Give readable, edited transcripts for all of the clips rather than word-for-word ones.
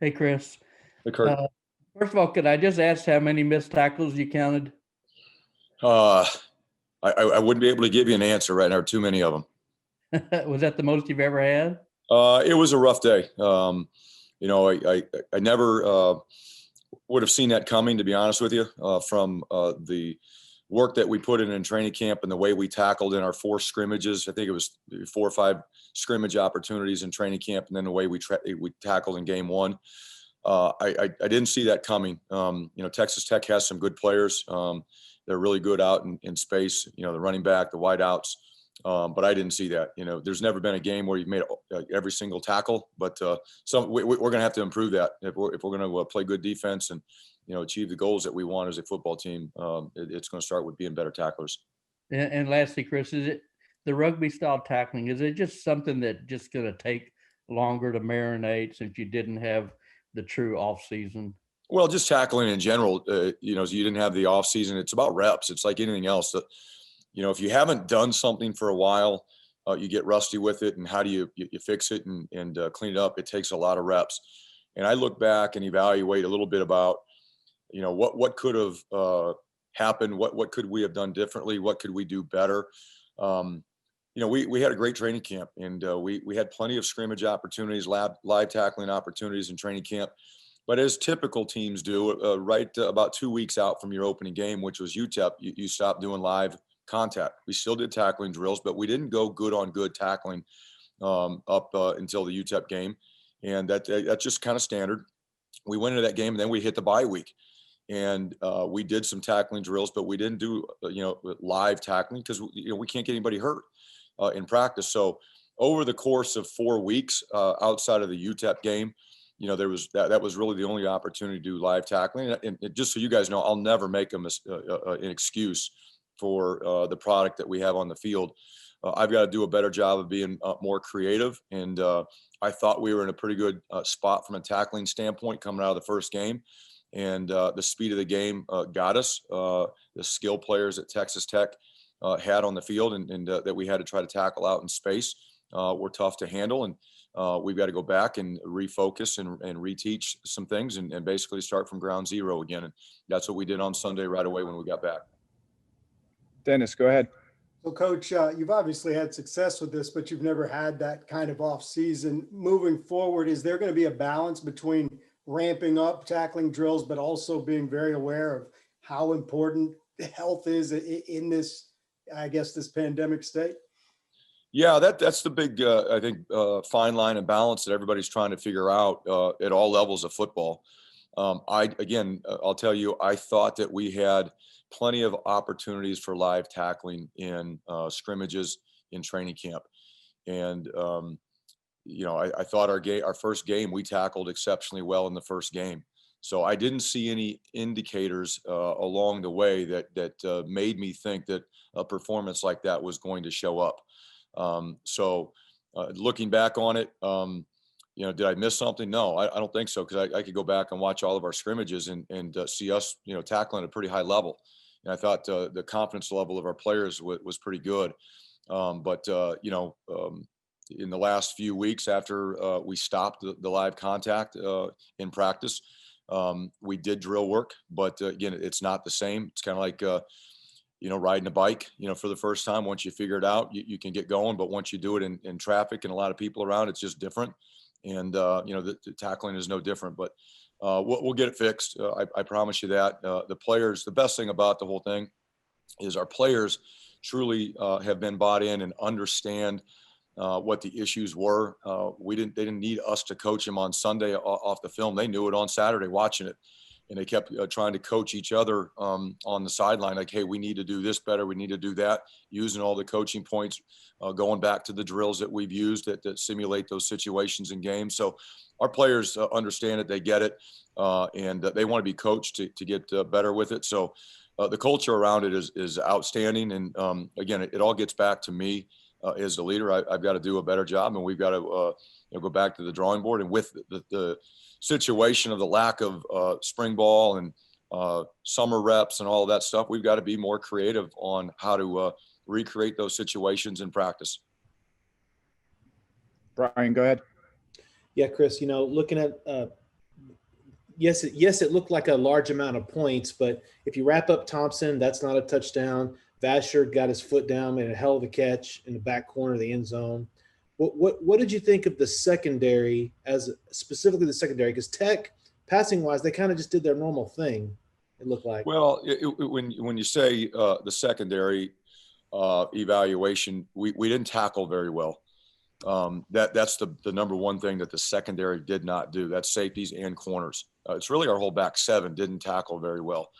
Hey, Chris. Hey, Kurt. Uh, First of all, could I just ask how many missed tackles you counted? Uh, I wouldn't be able to give you an answer right now. Too many of them. Was that the most you've ever had? It was a rough day. I never would have seen that coming, to be honest with you, from the work that we put in training camp and the way we tackled in our 4 scrimmages. I think it was 4 or 5 scrimmage opportunities in training camp, and then the way we tackled in game 1. I didn't see that coming. Texas Tech has some good players. They're really good out in space, the running back, the wideouts. But I didn't see that. There's never been a game where you've made every single tackle, but we're going to have to improve that if we're going to play good defense and achieve the goals that we want as a football team. It's going to start with being better tacklers. And lastly, Chris, is it the rugby style tackling? Is it just something that just going to take longer to marinate since you didn't have the true off season? Well, just tackling in general, so you didn't have the off season. It's about reps. It's like anything else. If you haven't done something for a while, you get rusty with it. And how do you fix it and clean it up? It takes a lot of reps. And I look back and evaluate a little bit about, what could have happened? What could we have done differently? What could we do better? We had a great training camp, and we had plenty of scrimmage opportunities, live tackling opportunities in training camp. But as typical teams do, right about 2 weeks out from your opening game, which was UTEP, you stopped doing live contact. We still did tackling drills, but we didn't go good on good tackling up until the UTEP game. And that's just kind of standard. We went into that game, and then we hit the bye week. And we did some tackling drills, but we didn't do, live tackling because, we can't get anybody hurt in practice. So over the course of 4 weeks outside of the UTEP game, there was that was really the only opportunity to do live tackling. And just so you guys know, I'll never make an excuse for the product that we have on the field. I've got to do a better job of being more creative. And I thought we were in a pretty good spot from a tackling standpoint coming out of the first game. And the speed of the game got us. The skill players that Texas Tech had on the field and that we had to try to tackle out in space were tough to handle. And we've got to go back and refocus and reteach some things and basically start from ground zero again. And that's what we did on Sunday right away when we got back. Dennis, go ahead. So, Coach, you've obviously had success with this, but you've never had that kind of off season. Moving forward, is there going to be a balance between ramping up tackling drills, but also being very aware of how important health is in this, this pandemic state? Yeah, that's the big, I think, fine line and balance that everybody's trying to figure out at all levels of football. I'll tell you, I thought that we had plenty of opportunities for live tackling in scrimmages in training camp. And, I thought our first game, we tackled exceptionally well in the first game. So I didn't see any indicators along the way that made me think that a performance like that was going to show up. Looking back on it, did I miss something? No, I don't think so. Cause I could go back and watch all of our scrimmages and see us, tackling at a pretty high level. And I thought the confidence level of our players was pretty good. In the last few weeks after we stopped the live contact in practice, we did drill work, but again, it's not the same. It's kind of like, riding a bike, for the first time. Once you figure it out, you can get going. But once you do it in traffic and a lot of people around, it's just different. And, the tackling is no different. But we'll get it fixed. I promise you that. The players, the best thing about the whole thing is our players truly have been bought in and understand what the issues were. They didn't need us to coach them on Sunday off the film. They knew it on Saturday watching it. And they kept trying to coach each other on the sideline, like, hey, we need to do this better. We need to do that, using all the coaching points, going back to the drills that we've used that simulate those situations in games. So our players understand it. They get it. And they want to be coached to get better with it. So the culture around it is outstanding. And again, it all gets back to me as the leader. I've got to do a better job, and we've got to go back to the drawing board. And with the situation of the lack of spring ball and summer reps and all of that stuff, we've got to be more creative on how to recreate those situations in practice. Brian, go ahead. Yeah, Chris, looking at yes, it looked like a large amount of points, but if you wrap up Thompson, that's not a touchdown. Vasher got his foot down, made a hell of a catch in the back corner of the end zone. What did you think of the secondary, as specifically the secondary? Because Tech, passing wise, they kind of just did their normal thing. It looked like. Well, when you say the secondary evaluation, we didn't tackle very well. That's the number one thing that the secondary did not do. That's safeties and corners. It's really our whole back seven didn't tackle very well.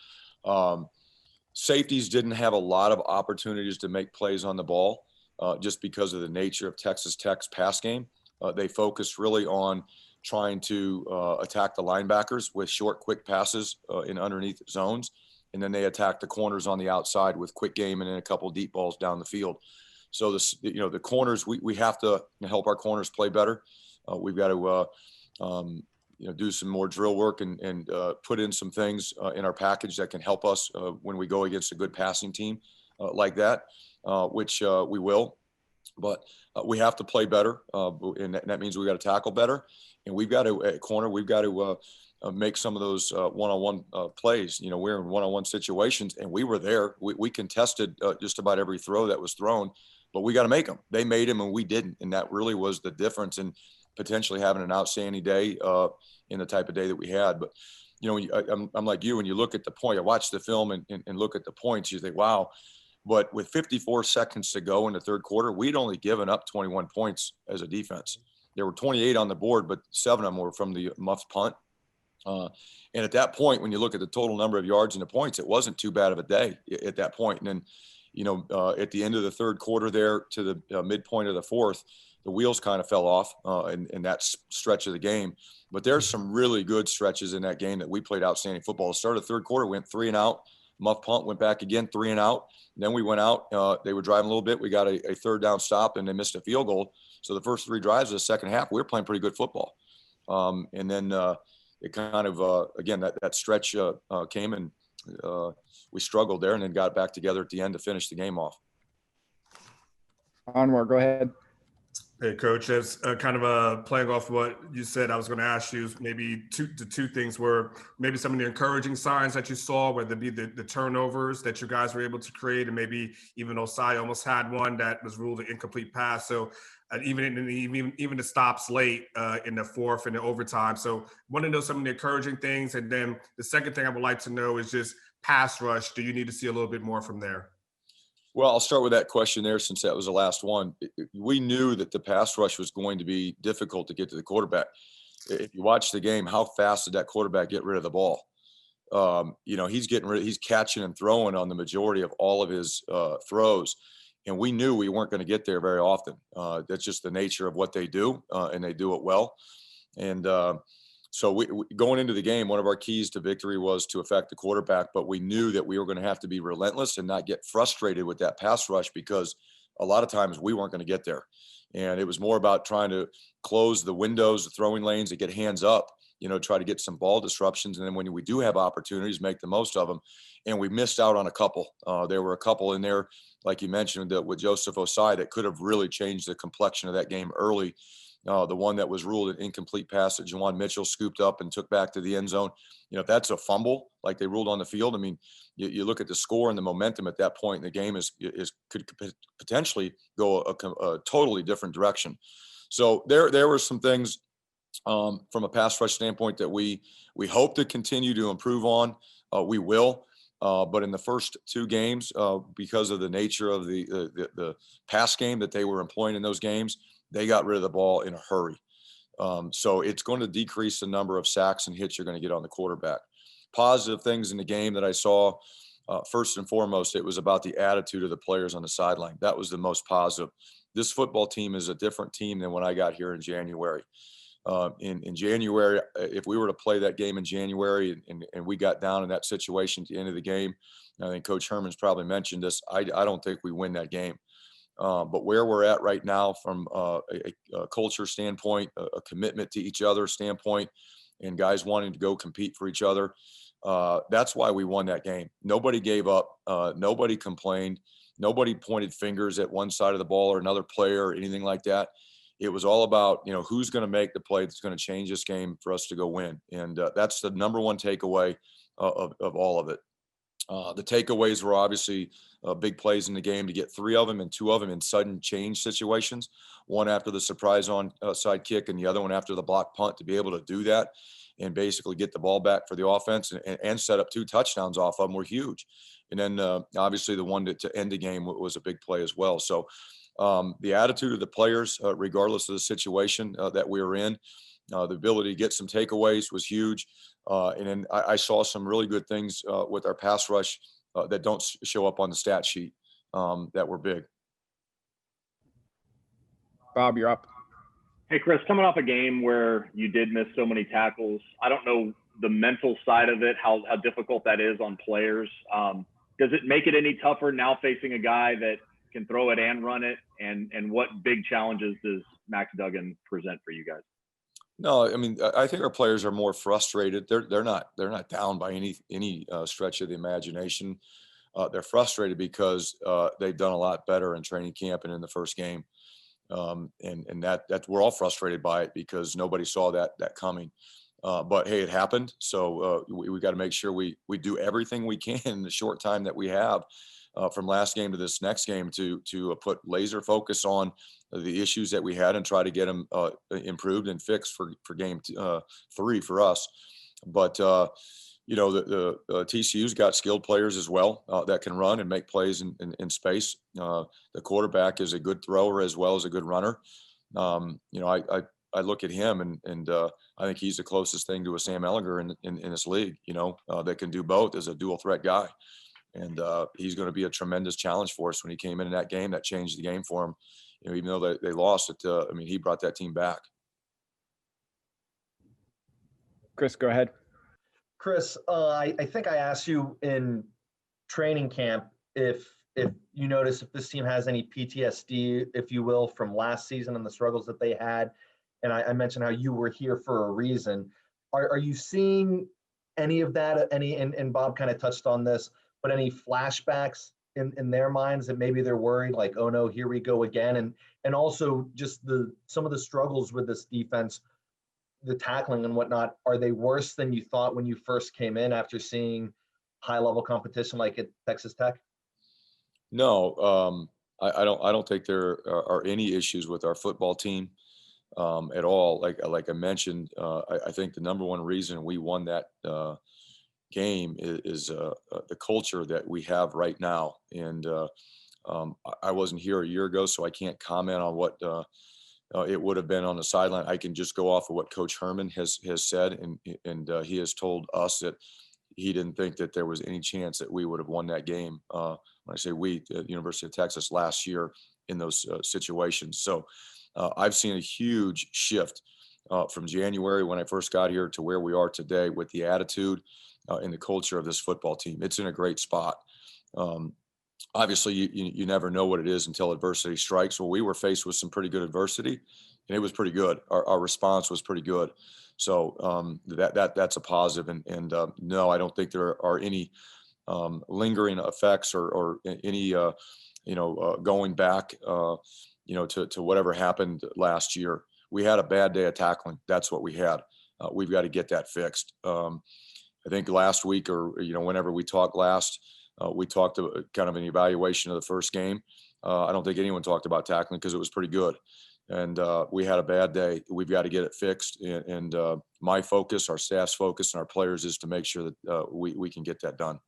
Safeties didn't have a lot of opportunities to make plays on the ball just because of the nature of Texas Tech's pass game. They focused really on trying to attack the linebackers with short, quick passes in underneath zones. And then they attacked the corners on the outside with quick game and then a couple of deep balls down the field. So the corners, we have to help our corners play better. We've got to do some more drill work and put in some things in our package that can help us when we go against a good passing team like that, which we will. But we have to play better, and that means we got to tackle better. And we've got to, at corner, we've got to make some of those one-on-one plays. We're in one-on-one situations, and we were there. We contested just about every throw that was thrown, but we got to make them. They made them, and we didn't. And that really was the difference in potentially having an outstanding day in the type of day that we had. But, I'm like you, when you look at the point, I watched the film and look at the points, you think, wow. But with 54 seconds to go in the third quarter, we'd only given up 21 points as a defense. There were 28 on the board, but 7 of them were from the muffed punt. And at that point, when you look at the total number of yards and the points, it wasn't too bad of a day at that point. And then, at the end of the third quarter there to the midpoint of the fourth, the wheels kind of fell off in that stretch of the game. But there's some really good stretches in that game that we played outstanding football. The start of the third quarter, went 3 and out. Muff punt, went back again, 3 and out. Then we went out. They were driving a little bit. We got a third down stop, and they missed a field goal. So the first 3 drives of the second half, we were playing pretty good football. And then it kind of, again, that stretch came, and we struggled there and then got back together at the end to finish the game off. Anwar, go ahead. Hey, Coach, as kind of playing off what you said, I was going to ask you maybe the two things were maybe some of the encouraging signs that you saw, whether it be the turnovers that you guys were able to create, and maybe even Osai almost had one that was ruled an incomplete pass. So even the stops late in the fourth and the overtime. So want to know some of the encouraging things. And then the second thing I would like to know is just pass rush. Do you need to see a little bit more from there? Well, I'll start with that question there since that was the last one. We knew that the pass rush was going to be difficult to get to the quarterback. If you watch the game, how fast did that quarterback get rid of the ball? He's catching and throwing on the majority of all of his throws. And we knew we weren't going to get there very often. That's just the nature of what they do, and they do it well. And so we going into the game, one of our keys to victory was to affect the quarterback, but we knew that we were going to have to be relentless and not get frustrated with that pass rush, because a lot of times we weren't going to get there. And it was more about trying to close the windows, the throwing lanes, and get hands up, try to get some ball disruptions. And then when we do have opportunities, make the most of them. And we missed out on a couple. There were a couple in there, like you mentioned, with Joseph Osai, that could have really changed the complexion of that game early. The one that was ruled an incomplete pass that Juwan Mitchell scooped up and took back to the end zone. If that's a fumble like they ruled on the field, I mean, you look at the score and the momentum at that point in the game could potentially go a totally different direction. So there were some things from a pass rush standpoint that we hope to continue to improve on. We will. But in the first 2 games, because of the nature of the pass game that they were employing in those games, they got rid of the ball in a hurry. So it's going to decrease the number of sacks and hits you're going to get on the quarterback. Positive things in the game that I saw, first and foremost, it was about the attitude of the players on the sideline. That was the most positive. This football team is a different team than when I got here in January. In January, if we were to play that game in January and we got down in that situation at the end of the game, I think Coach Herman's probably mentioned this, I don't think we win that game. But where we're at right now from a culture standpoint, a commitment to each other standpoint, and guys wanting to go compete for each other, that's why we won that game. Nobody gave up. Nobody complained. Nobody pointed fingers at one side of the ball or another player or anything like that. it was all about, who's going to make the play that's going to change this game for us to go win. And that's the number one takeaway of all of it. The takeaways were obviously big plays in the game, to get 3 of them and 2 of them in sudden change situations, one after the surprise on side kick and the other one after the block punt, to be able to do that and basically get the ball back for the offense and set up 2 touchdowns off of them were huge. And then obviously the one to end the game was a big play as well. So the attitude of the players, regardless of the situation that we were in, the ability to get some takeaways was huge. And then I saw some really good things with our pass rush that don't show up on the stat sheet that were big. Bob, you're up. Hey, Chris, coming off a game where you did miss so many tackles, I don't know the mental side of it, how difficult that is on players. Does it make it any tougher now facing a guy that can throw it and run it? And what big challenges does Max Duggan present for you guys? No, I mean, I think our players are more frustrated. They're not down by any stretch of the imagination. They're frustrated because they've done a lot better in training camp and in the first game. And that we're all frustrated by it because nobody saw that coming. But hey, it happened. So we got to make sure we do everything we can in the short time that we have from last game to this next game to put laser focus on the issues that we had and try to get them improved and fixed for game 3 for us. But the TCU's got skilled players as well that can run and make plays in space. The quarterback is a good thrower as well as a good runner. I look at him and I think he's the closest thing to a Sam Ehlinger in this league, that can do both as a dual threat guy. And he's going to be a tremendous challenge for us when he came in that game. That changed the game for him. Even though they lost it, he brought that team back. Chris, go ahead. Chris, I think I asked you in training camp if you notice if this team has any PTSD, if you will, from last season and the struggles that they had. And I mentioned how you were here for a reason. Are you seeing any of that? And Bob kind of touched on this, but any flashbacks in their minds that maybe they're worried, like, oh no, here we go again, and also just some of the struggles with this defense, the tackling and whatnot, are they worse than you thought when you first came in after seeing high level competition like at Texas Tech? No, I don't think there are any issues with our football team at all. Like I mentioned, I think the number one reason we won that game is the culture that we have right now. And I wasn't here a year ago, so I can't comment on what it would have been on the sideline. I can just go off of what Coach Herman has said, and he has told us that he didn't think that there was any chance that we would have won that game. When I say we, at the University of Texas last year in those situations. So I've seen a huge shift from January when I first got here to where we are today with the attitude and the culture of this football team. It's in a great spot. Obviously, you never know what it is until adversity strikes. Well, we were faced with some pretty good adversity, and it was pretty good. Our response was pretty good. So that's a positive. And no, I don't think there are any lingering effects or any going back to whatever happened last year. We had a bad day of tackling. That's what we had. We've got to get that fixed. I think last week or whenever we talked last, we talked about kind of an evaluation of the first game. I don't think anyone talked about tackling because it was pretty good. And we had a bad day. We've got to get it fixed. And my focus, our staff's focus, and our players is to make sure that we can get that done.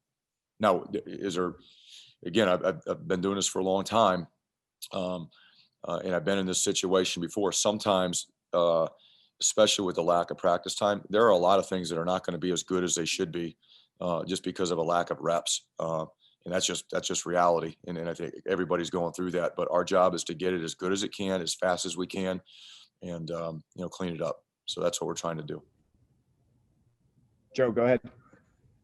Now, again, I've been doing this for a long time, and I've been in this situation before. Sometimes, especially with the lack of practice time, there are a lot of things that are not going to be as good as they should be just because of a lack of reps. And that's just reality. And I think everybody's going through that. But our job is to get it as good as it can, as fast as we can, and clean it up. So that's what we're trying to do. Joe, go ahead.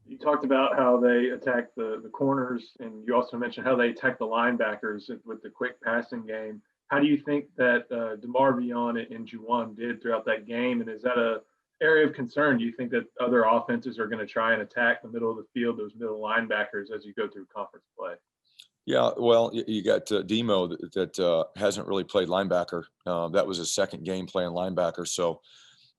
You talked about how they attack the corners, and you also mentioned how they attack the linebackers with the quick passing game. How do you think that DeMarvion and Juwan did throughout that game? And is that a area of concern? Do you think that other offenses are going to try and attack the middle of the field, those middle linebackers, as you go through conference play? Yeah, well, you got Demo that hasn't really played linebacker. That was his second game playing linebacker. So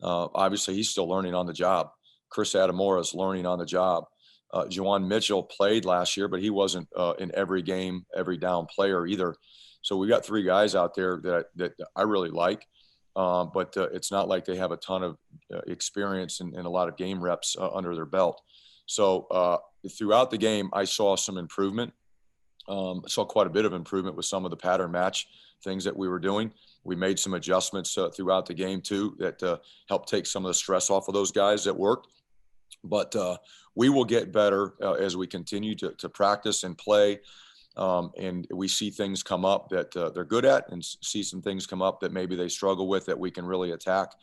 obviously he's still learning on the job. Chris Adamora is learning on the job. Juwan Mitchell played last year, but he wasn't in every game, every down player either. So we got three guys out there that I really like. But it's not like they have a ton of experience and a lot of game reps under their belt. So throughout the game, I saw some improvement. I saw quite a bit of improvement with some of the pattern match things that we were doing. We made some adjustments throughout the game too that helped take some of the stress off of those guys that worked. But we will get better as we continue to practice and play. And we see things come up that they're good at, and see some things come up that maybe they struggle with that we can really attack.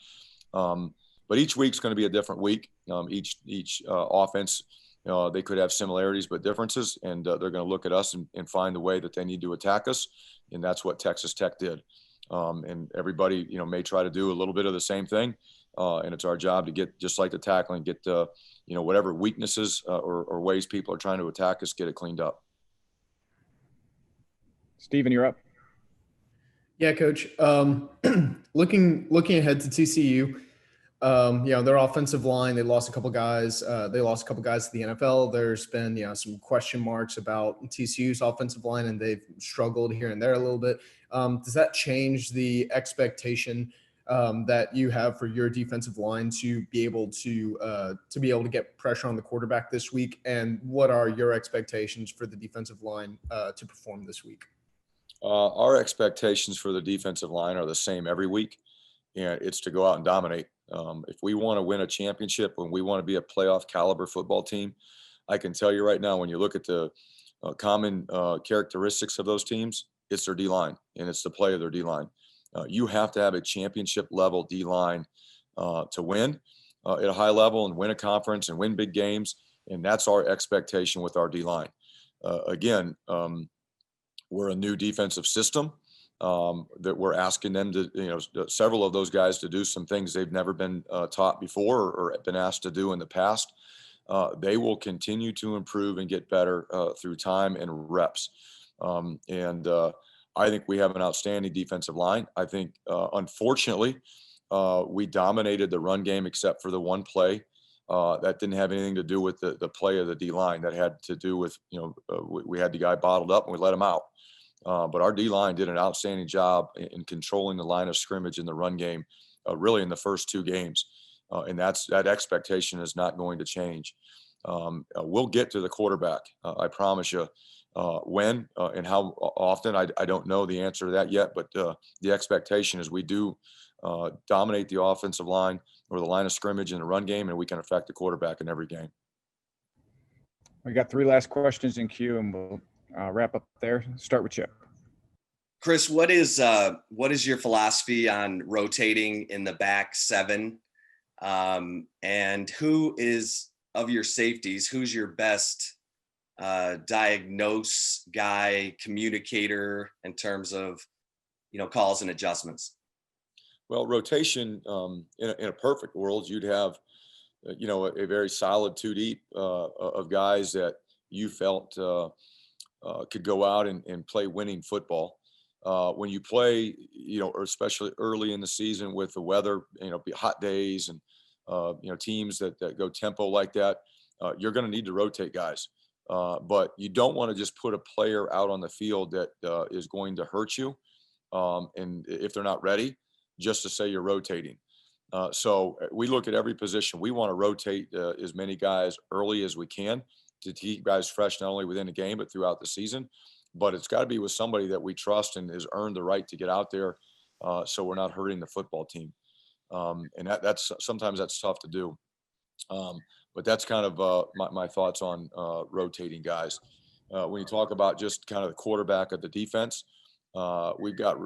But each week's going to be a different week. Each offense, they could have similarities but differences, and they're going to look at us and find the way that they need to attack us, and that's what Texas Tech did. And everybody, may try to do a little bit of the same thing, and it's our job to get, just like the tackling, get whatever weaknesses or ways people are trying to attack us, get it cleaned up. Steven, you're up. Yeah, Coach. Looking ahead to TCU, their offensive line, they lost a couple guys. They lost a couple guys to the NFL. There's been, some question marks about TCU's offensive line, and they've struggled here and there a little bit. Does that change the expectation that you have for your defensive line to be able to get pressure on the quarterback this week? And what are your expectations for the defensive line to perform this week? Our expectations for the defensive line are the same every week, and it's to go out and dominate. If we want to win a championship, when we want to be a playoff caliber football team, I can tell you right now, when you look at the common characteristics of those teams, it's their D-line, and it's the play of their D-line. You have to have a championship level D-line to win at a high level and win a conference and win big games, and that's our expectation with our D-line. Again, we're a new defensive system that we're asking them to, several of those guys to do some things they've never been taught before or been asked to do in the past. They will continue to improve and get better through time and reps. I think we have an outstanding defensive line. I think, unfortunately, we dominated the run game except for the one play. That didn't have anything to do with the play of the D-line. That had to do with, we had the guy bottled up and we let him out. But our D-line did an outstanding job in controlling the line of scrimmage in the run game, really in the first two games. And that expectation is not going to change. We'll get to the quarterback, I promise you. When and how often, I don't know the answer to that yet, but the expectation is we do dominate the offensive line or the line of scrimmage in the run game, and we can affect the quarterback in every game. We got three last questions in queue, and we'll wrap up there. Start with Chip. Chris, what is your philosophy on rotating in the back seven? And who is, of your safeties, who's your best diagnose guy, communicator in terms of, calls and adjustments? Well, rotation, in a perfect world, you'd have, a very solid two deep of guys that you felt could go out and play winning football. When you play, or especially early in the season with the weather, be hot days and, teams that go tempo like that, you're going to need to rotate guys. But you don't want to just put a player out on the field that is going to hurt you. And if they're not ready, just to say you're rotating. So we look at every position. We want to rotate as many guys early as we can to keep guys fresh, not only within the game, but throughout the season. But it's got to be with somebody that we trust and has earned the right to get out there, so we're not hurting the football team. And that's sometimes that's tough to do. But that's kind of my thoughts on rotating guys. When you talk about just kind of the quarterback of the defense, we've got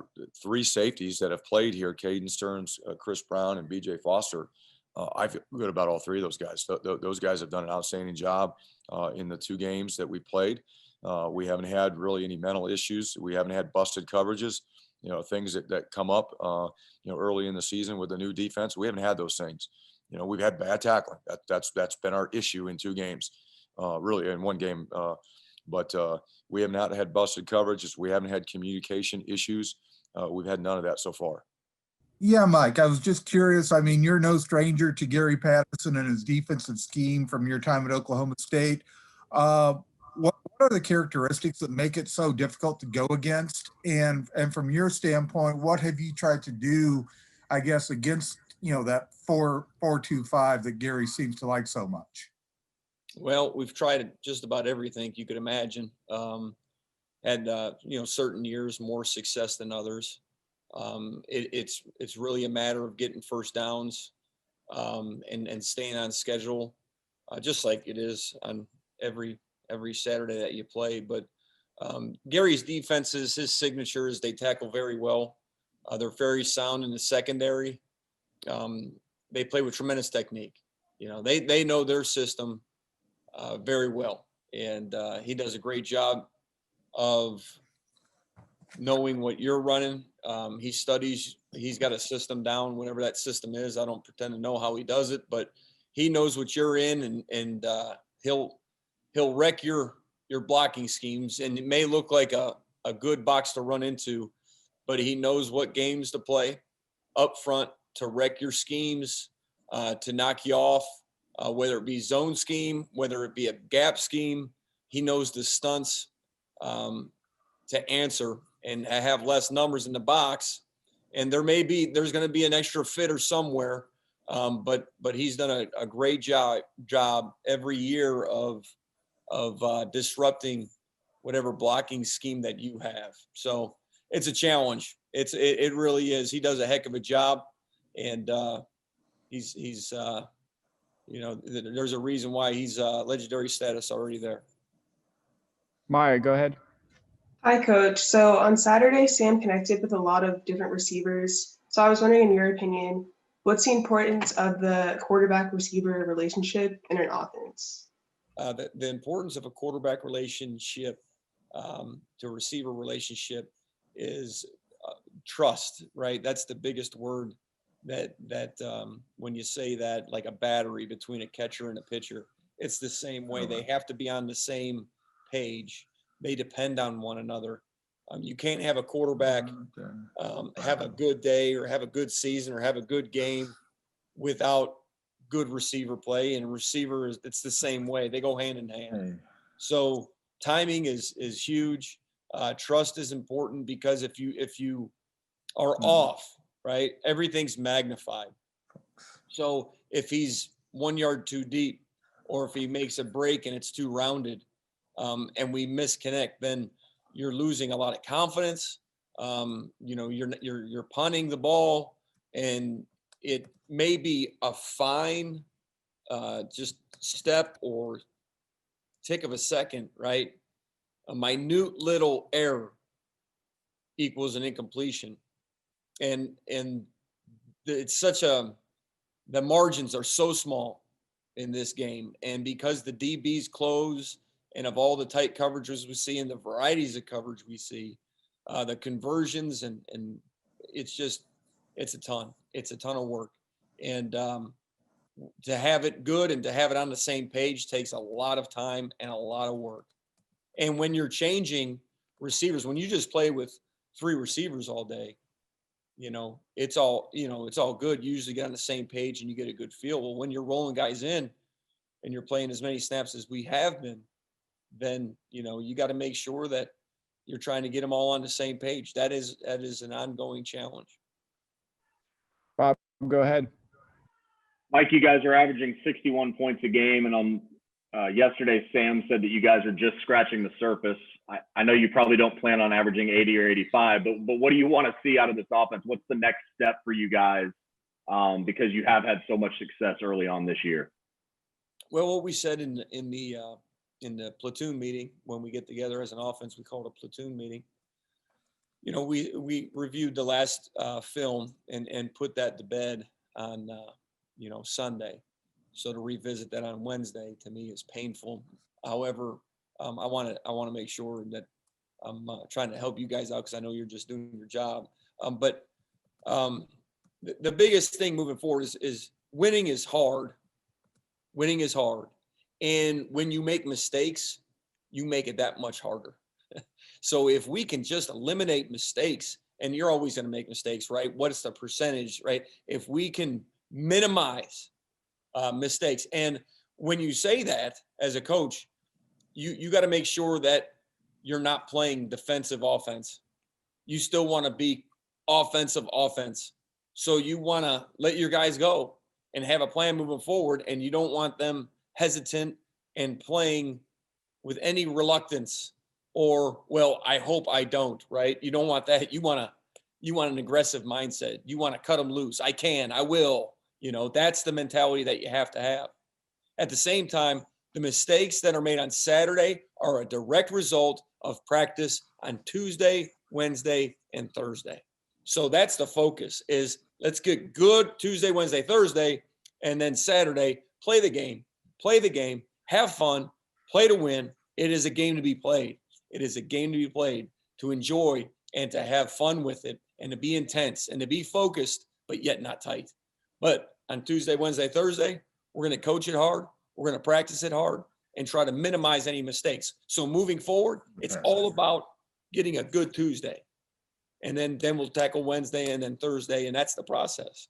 three safeties that have played here: Caden Stearns, Chris Brown, and BJ Foster. I feel good about all three of those guys. Those guys have done an outstanding job in the two games that we played. We haven't had really any mental issues. We haven't had busted coverages, things that come up, early in the season with the new defense. We haven't had those things. We've had bad tackling. That's been our issue in two games, really in one game But we have not had busted coverages. We haven't had communication issues. We've had none of that so far. Yeah, Mike, I was just curious. I mean, you're no stranger to Gary Patterson and his defensive scheme from your time at Oklahoma State. What are the characteristics that make it so difficult to go against? And from your standpoint, what have you tried to do, I guess, against, that 4-2-5 that Gary seems to like so much? Well, we've tried just about everything you could imagine. Had certain years more success than others. It's really a matter of getting first downs and staying on schedule, just like it is on every Saturday that you play. But Gary's defenses, his signatures, they tackle very well. They're very sound in the secondary. They play with tremendous technique. They know their system very well, and he does a great job of knowing what you're running. He studies, he's got a system down, whatever that system is. I don't pretend to know how he does it, but he knows what you're in, and he'll wreck your blocking schemes. And it may look like a good box to run into, but he knows what games to play up front to wreck your schemes, to knock you off, whether it be zone scheme, whether it be a gap scheme. He knows the stunts to answer and have less numbers in the box. And there's going to be an extra fitter somewhere. But he's done a great job every year of disrupting whatever blocking scheme that you have. So it's a challenge. It really is. He does a heck of a job, and he's there's a reason why he's legendary status already there. Maya, go ahead. Hi, Coach. So on Saturday, Sam connected with a lot of different receivers. So I was wondering, in your opinion, what's the importance of the quarterback-receiver relationship in an offense? The importance of a quarterback relationship to receiver relationship is trust, right? That's the biggest word that when you say that, like a battery between a catcher and a pitcher, it's the same way. They have to be on the same page. They depend on one another. You can't have a quarterback have a good day or have a good season or have a good game without good receiver play. And receivers, it's the same way. They go hand in hand. So timing is huge. Trust is important, because if you are off, right, everything's magnified. So if he's 1 yard too deep, or if he makes a break and it's too rounded, and we misconnect, then you're losing a lot of confidence. You're punting the ball, and it may be a fine just step or tick of a second, right? A minute little error equals an incompletion. And it's the margins are so small in this game. And because the DBs close, and of all the tight coverages we see and the varieties of coverage we see, the conversions and it's a ton. It's a ton of work. And to have it good and to have it on the same page takes a lot of time and a lot of work. And when you're changing receivers, when you just play with 3 receivers all day, it's all good. You usually get on the same page and you get a good feel. Well, when you're rolling guys in and you're playing as many snaps as we have been, then, you got to make sure that you're trying to get them all on the same page. That is an ongoing challenge. Bob, go ahead. Mike, you guys are averaging 61 points a game. And on yesterday, Sam said that you guys are just scratching the surface. I know you probably don't plan on averaging 80 or 85, but what do you want to see out of this offense? What's the next step for you guys? Because you have had so much success early on this year. Well, what we said in the platoon meeting, when we get together as an offense, we call it a platoon meeting. We reviewed the last film and put that to bed on Sunday. So to revisit that on Wednesday, to me, is painful. However, I want to make sure that I'm trying to help you guys out, because I know you're just doing your job. But the biggest thing moving forward is winning is hard. Winning is hard. And when you make mistakes, you make it that much harder. So if we can just eliminate mistakes, and you're always going to make mistakes, right? What is the percentage, right? If we can minimize mistakes. And when you say that as a coach, you got to make sure that you're not playing defensive offense. You still want to be offensive offense. So you want to let your guys go and have a plan moving forward. And you don't want them hesitant and playing with any reluctance or, well, I hope I don't, right? You don't want that. You want an aggressive mindset. You want to cut them loose. I can, I will, that's the mentality that you have to have. At the same time, the mistakes that are made on Saturday are a direct result of practice on Tuesday, Wednesday, and Thursday. So that's the focus is let's get good Tuesday, Wednesday, Thursday, and then Saturday, play the game, have fun, play to win. It is a game to be played. It is a game to be played, to enjoy and to have fun with it and to be intense and to be focused, but yet not tight. But on Tuesday, Wednesday, Thursday, we're going to coach it hard. We're going to practice it hard and try to minimize any mistakes. So moving forward, it's all about getting a good Tuesday. And then we'll tackle Wednesday and then Thursday, and that's the process.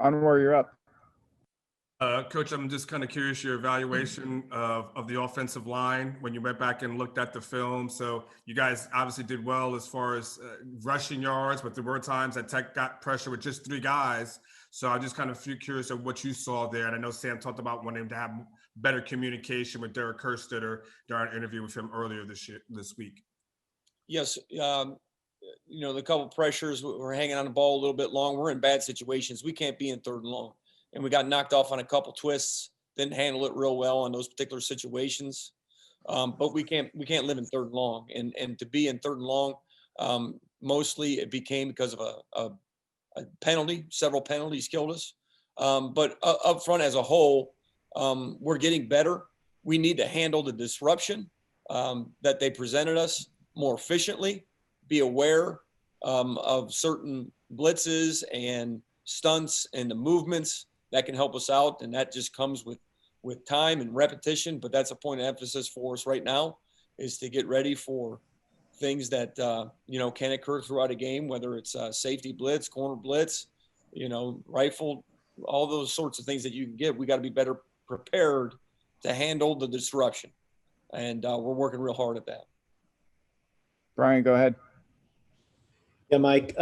Anwar, you're up. Coach, I'm just kind of curious your evaluation of the offensive line when you went back and looked at the film. So you guys obviously did well as far as rushing yards, but there were times that Tech got pressure with just 3 guys. So I'm just kind of curious of what you saw there. And I know Sam talked about wanting to have better communication with Derek Kerstetter during an interview with him earlier this week. Yes. The couple pressures, we're hanging on the ball a little bit long. We're in bad situations. We can't be in 3rd and long. And we got knocked off on a couple twists, didn't handle it real well in those particular situations. But we can't live in 3rd and long. And to be in 3rd and long, mostly it became because of a penalty. Several penalties killed us. But up front as a whole, we're getting better. We need to handle the disruption that they presented us more efficiently, be aware of certain blitzes and stunts and the movements that can help us out. And that just comes with time and repetition. But that's a point of emphasis for us right now, is to get ready for things that, can occur throughout a game, whether it's safety blitz, corner blitz, rifle, all those sorts of things that you can get. We got to be better prepared to handle the disruption. And we're working real hard at that. Brian, go ahead. Yeah, Mike,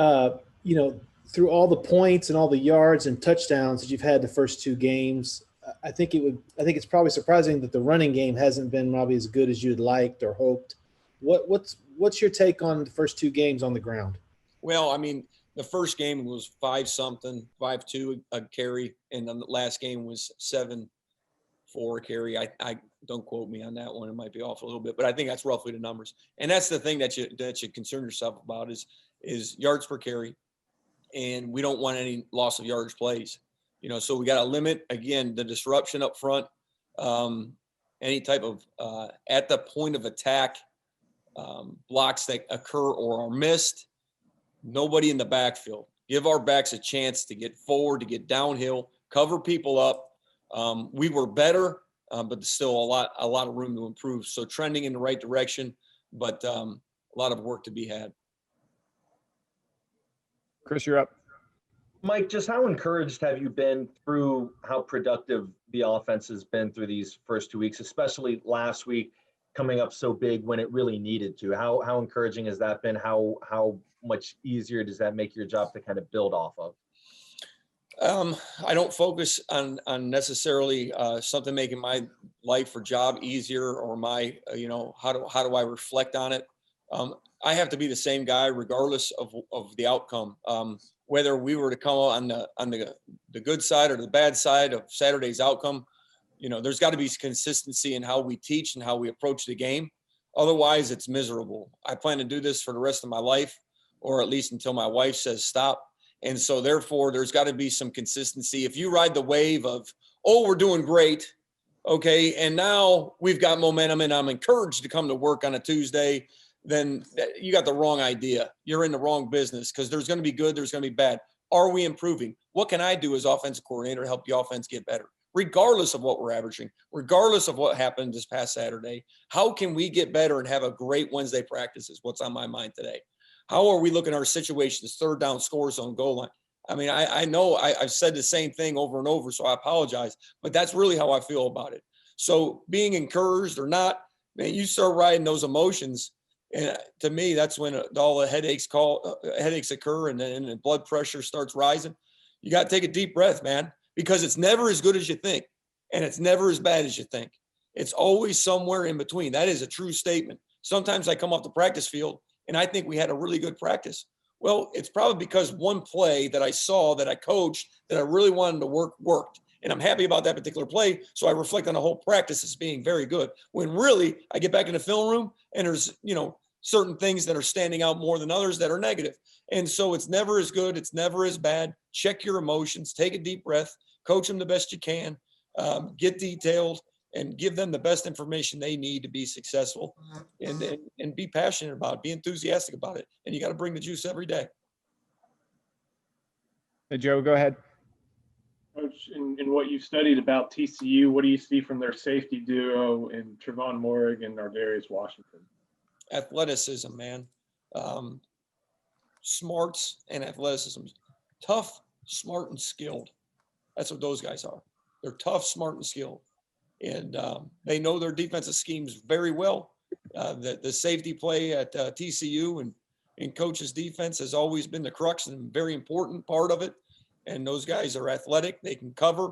through all the points and all the yards and touchdowns that you've had the first 2 games, I think it's probably surprising that the running game hasn't been probably as good as you'd liked or hoped. What's your take on the first 2 games on the ground? Well, I mean, the first game was 5-2 a carry, and then the last game was 7-4 a carry. I don't quote me on that one. It might be off a little bit, but I think that's roughly the numbers. And that's the thing that you concern yourself about is yards per carry. And we don't want any loss of yardage plays, so we got to limit, again, the disruption up front, any type of at the point of attack blocks that occur or are missed. Nobody in the backfield. Give our backs a chance to get forward, to get downhill, cover people up. We were better, but there's still a lot of room to improve. So trending in the right direction, but a lot of work to be had. Chris, you're up. Mike, just how encouraged have you been through how productive the offense has been through these first 2 weeks, especially last week coming up so big when it really needed to? How encouraging has that been? How much easier does that make your job to kind of build off of? I don't focus on necessarily something making my life or job easier or my, how do I reflect on it? I have to be the same guy regardless of the outcome. Whether we were to come on the good side or the bad side of Saturday's outcome, there's got to be consistency in how we teach and how we approach the game. Otherwise, it's miserable. I plan to do this for the rest of my life, or at least until my wife says stop. And so therefore, there's got to be some consistency. If you ride the wave of, oh, we're doing great, okay, and now we've got momentum and I'm encouraged to come to work on a Tuesday, then you got the wrong idea. You're in the wrong business, because there's going to be good, there's going to be bad. Are we improving? What can I do as offensive coordinator to help the offense get better? regardless of what we're averaging, regardless of what happened this past Saturday. How can we get better and have a great Wednesday practice is what's on my mind today. How are we looking at our situations, third down, score zone, goal line? I mean, I know I've said the same thing over and over, so I apologize, but that's really how I feel about it. So being encouraged or not, man, you start riding those emotions. And to me, that's when all the headaches occur, and then the blood pressure starts rising. You got to take a deep breath, man, because it's never as good as you think, and it's never as bad as you think. It's always somewhere in between. That is a true statement. Sometimes I come off the practice field, and I think we had a really good practice. Well, it's probably because one play that I saw, that I coached, that I really wanted to worked. And I'm happy about that particular play. So I reflect on the whole practice as being very good. When really I get back in the film room and there's, certain things that are standing out more than others that are negative. And so it's never as good. It's never as bad. Check your emotions, take a deep breath, coach them the best you can, get detailed, and give them the best information they need to be successful, and be passionate about it, be enthusiastic about it. And you got to bring the juice every day. Hey, Joe, go ahead. Coach, in what you've studied about TCU, what do you see from their safety duo in Trevon Moehrig and Ardarius Washington? Athleticism, man. Smarts and athleticism. Tough, smart, and skilled. That's what those guys are. They're tough, smart, and skilled. And they know their defensive schemes very well. The safety play at TCU and coach's defense has always been the crux and very important part of it. And those guys are athletic. They can cover,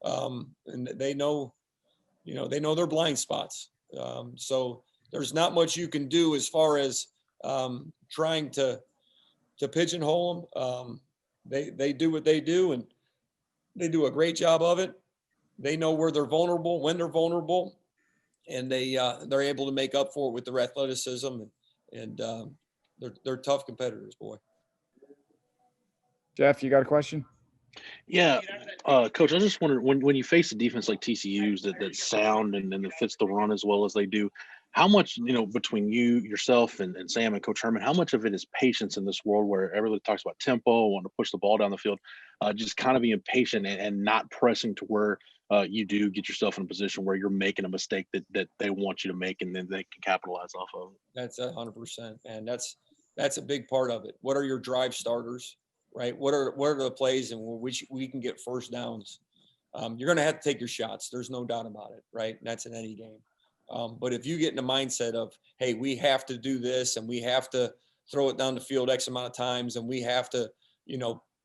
and they know their blind spots. So there's not much you can do as far as trying to pigeonhole them. They do what they do, and they do a great job of it. They know where they're vulnerable, when they're vulnerable, and they're able to make up for it with their athleticism, and they're tough competitors, boy. Jeff, you got a question? Yeah, Coach, I just wondered when you face a defense like TCU's that's sound and that fits the run as well as they do, how much, between you, yourself, and Sam and Coach Herman, how much of it is patience in this world where everybody talks about tempo, wanting to push the ball down the field, just kind of being patient and not pressing to where you do get yourself in a position where you're making a mistake that they want you to make, and then they can capitalize off of it. That's 100%, and that's a big part of it. What are your drive starters? Right? What are the plays in which we can get first downs? You're going to have to take your shots. There's no doubt about it, right? And that's in any game. But if you get in the mindset of, hey, we have to do this, and we have to throw it down the field X amount of times, and we have to,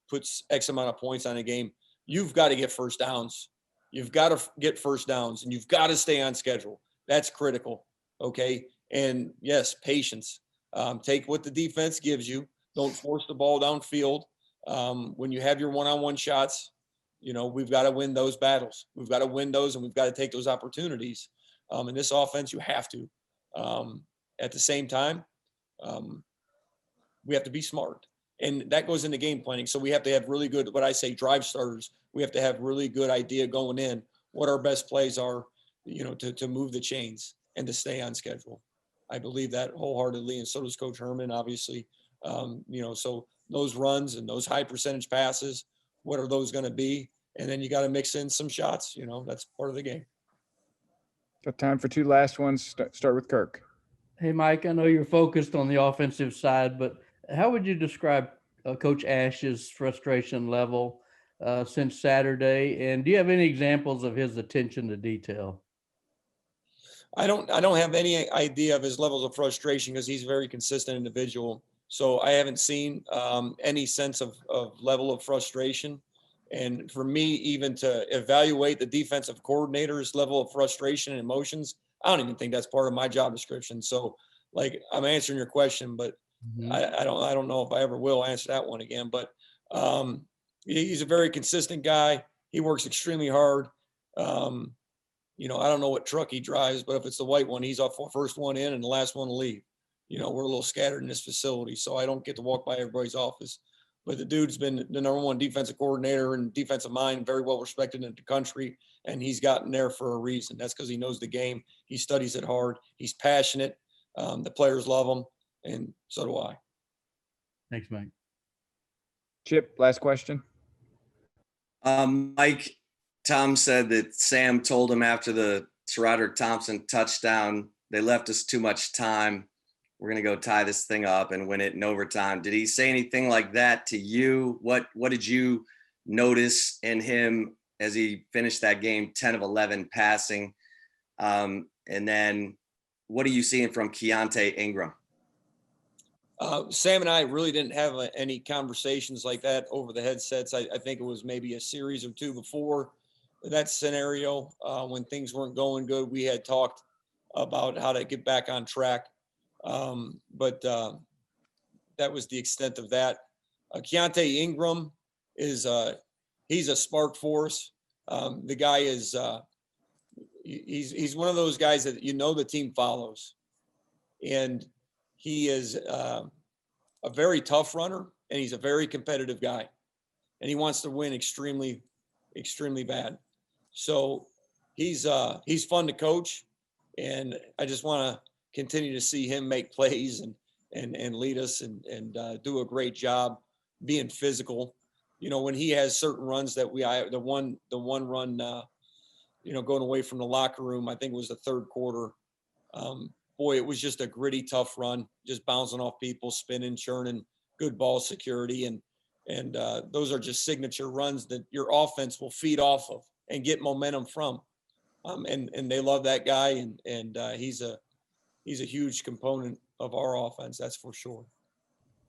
put X amount of points on a game, you've got to get first downs. You've got to get first downs, and you've got to stay on schedule. That's critical. Okay. And yes, patience. Take what the defense gives you. Don't force the ball downfield. When you have your one-on-one shots, we've got to win those battles. We've got to win those, and we've got to take those opportunities. In this offense, you have to. At the same time, we have to be smart. And that goes into game planning. So we have to have really good, what I say, drive starters. We have to have really good idea going in, what our best plays are, to move the chains and to stay on schedule. I believe that wholeheartedly, and so does Coach Herman, obviously. So those runs and those high percentage passes, what are those going to be? And then you got to mix in some shots. That's part of the game. Got time for two last ones. Start with Kirk. Hey, Mike, I know you're focused on the offensive side, but how would you describe Coach Ash's frustration level since Saturday? And do you have any examples of his attention to detail? I don't have any idea of his levels of frustration because he's a very consistent individual. So I haven't seen any sense of level of frustration. And for me, even to evaluate the defensive coordinator's level of frustration and emotions, I don't even think that's part of my job description. So, I'm answering your question, but I don't know if I ever will answer that one again. But he's a very consistent guy. He works extremely hard. I don't know what truck he drives, but if it's the white one, he's off first one in and the last one to leave. We're a little scattered in this facility, so I don't get to walk by everybody's office. But the dude's been the number one defensive coordinator and defensive mind, very well respected in the country, and he's gotten there for a reason. That's because he knows the game. He studies it hard. He's passionate. The players love him, and so do I. Thanks, Mike. Chip, last question. Mike, Tom said that Sam told him after the Roderick Thompson touchdown, they left us too much time. We're going to go tie this thing up and win it in overtime. Did he say anything like that to you? What did you notice in him as he finished that game 10 of 11 passing? And then what are you seeing from Kiante Ingram? Sam and I really didn't have any conversations like that over the headsets. I think it was maybe a series or two before that scenario when things weren't going good. We had talked about how to get back on track. But that was the extent of that. Kiante Ingram is he's a spark for us. The guy is he's one of those guys that the team follows, and he is a very tough runner, and he's a very competitive guy, and he wants to win extremely, extremely bad. So he's fun to coach, and I just want to continue to see him make plays and lead us and do a great job being physical. When he has certain runs that the one run, going away from the locker room, I think it was the third quarter. Boy, it was just a gritty, tough run, just bouncing off people, spinning, churning, good ball security. And those are just signature runs that your offense will feed off of and get momentum from. And they love that guy. And he's a huge component of our offense. That's for sure.